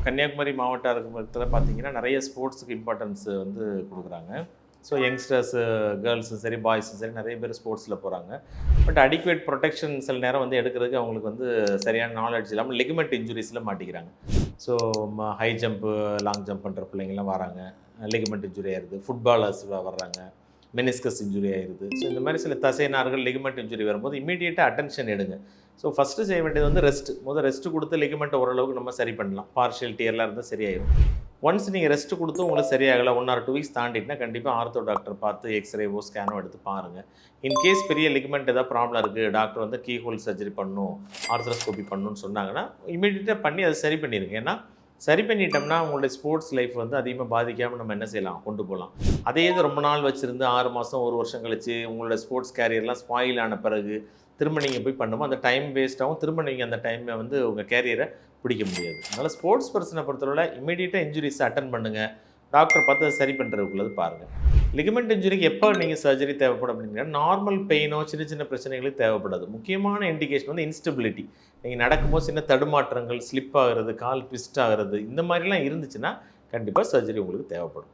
கன்னியாகுமரி மாவட்டம் இருக்கிற பார்த்தீங்கன்னா, நிறைய ஸ்போர்ட்ஸுக்கு இம்பார்ட்டன்ஸ் வந்து குடுக்குறாங்க. ஸோ யங்ஸ்டர்ஸு, கேர்ள்ஸும் சரி, பாய்ஸும் சரி நிறைய பேர் ஸ்போர்ட்ஸில போறாங்க. பட் அடிக்குவேட் புரொடெக்ஷன் சில நேரம் வந்து எடுக்கிறதுக்கு அவங்களுக்கு வந்து சரியான நாலேட்ஜ் இல்லாம லிகமெண்ட் இன்ஜுரீஸ்ல மாட்டிக்கிறாங்க. So high jump, long jump பண்ற பிள்ளைங்கலாம் வராங்க. லிகமெண்ட் இன்ஜுரி ஆயிருது. ஃபுட்பாலர்ஸ் வர்றாங்க. மெனிஸ்கஸ் இன்ஜுரி ஆயிருது. ஸோ இந்த மாதிரி சில தசை நார்கள் லிகமெண்ட் இன்ஜுரி வரும்போது இம்மீடியேட்டா அட்டென்ஷன் எடுங்க. ஸோ ஃபஸ்ட்டு செய்ய வேண்டியது வந்து ரெஸ்ட். ரெஸ்ட் குடுத்து லிகமெண்ட்ட ஓரளவுக்கு நம்ம சரி பண்ணலாம். பார்ஷியல் டியர்லாம் இருந்தா சரியாயிரும். ஒன்ஸ் நீங்க ரெஸ்ட் குடுத்தும் உங்களுக்கு சரியாகல 1 ஆர் 2 வீக்ஸ் தாண்டிட்டுனா கண்டிப்பா ஆர்த்தோ டாக்டர் பார்த்து எக்ஸ்ரேவோ, ஸ்கேனோ எடுத்து பாருங்க. இன்கேஸ் பெரிய லிகமெண்ட் ஏதாவது ப்ராப்ளம் இருக்கு, டாக்டர் வந்து கீ ஹோல் சர்ஜரி பண்ணணும், ஆர்த்ரோஸ்கோபி பண்ணணும்னு சொன்னாங்கன்னா, இம்மீடியேட்டா பண்ணி அத சரி பண்ணிருங்க. ஏன்னா, சரி பண்ணிட்டோம்னா உங்களுடைய ஸ்போர்ட்ஸ் லைஃப் வந்து அதிகமா பாதிக்காம நம்ம என்ன செய்யலாம்? கொண்டு போலாம். அதே இது ரொம்ப நாள் வச்சிருந்து 6 மாசம், 1 வருஷம் கழிச்சு உங்களோட ஸ்போர்ட்ஸ் கேரியர்லாம் ஸ்பாயில் ஆன பிறகு, திரும்ப நீங்க போய் பண்ணும்போது அந்த டைம் வேஸ்ட் ஆகும். திரும்ப நீங்க அந்த டைம்ல வந்து உங்க கேரியர பிடிக்க முடியாது. அதனால ஸ்போர்ட்ஸ் பெர்சன பொறுத்தளவுல இம்மீடியேட்டா இன்ஜுரீஸ அட்டெண்ட் பண்ணுங்க. டாக்டர பார்த்து அத சரி பண்றதுக்குள்ளது பாருங்க. லிகமெண்ட் இன்ஜுரிக்கு எப்ப நீங்க சர்ஜரி தேவைப்படும் அப்படின்னா, நார்மல் பெயினோ, சின்ன சின்ன பிரச்சனைகளுக்கு தேவைப்படாது. முக்கியமான இண்டிகேஷன் வந்து இன்ஸ்டபிலிட்டி. நீங்க நடக்கும்போது சின்ன தடுமாற்றங்கள், ஸ்லிப் ஆகுறது, கால் ட்விஸ்ட் ஆகுறது இந்த மாரிலாம் இருந்துச்சுன்னா, கண்டிப்பா சர்ஜரி உங்களுக்கு தேவைப்படும்.